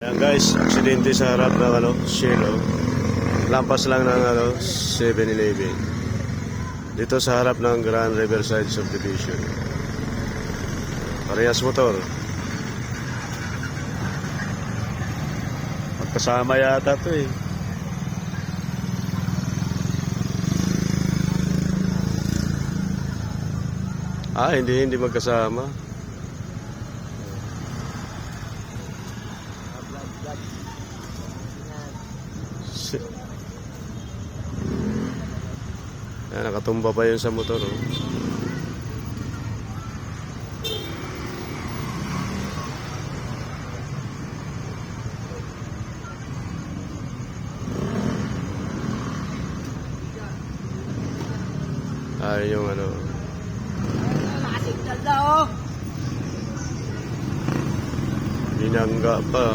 Ayan guys, aksidente sa harap ng Cielo. Lampas lang ng 7-Eleven. Dito sa harap ng Grand Riverside Subdivision. Parehas motor. Magkasama yata to eh. Hindi magkasama. Nakatumba pa yun sa motor. Oh. Yung Nakasignal na oh. binangga pa.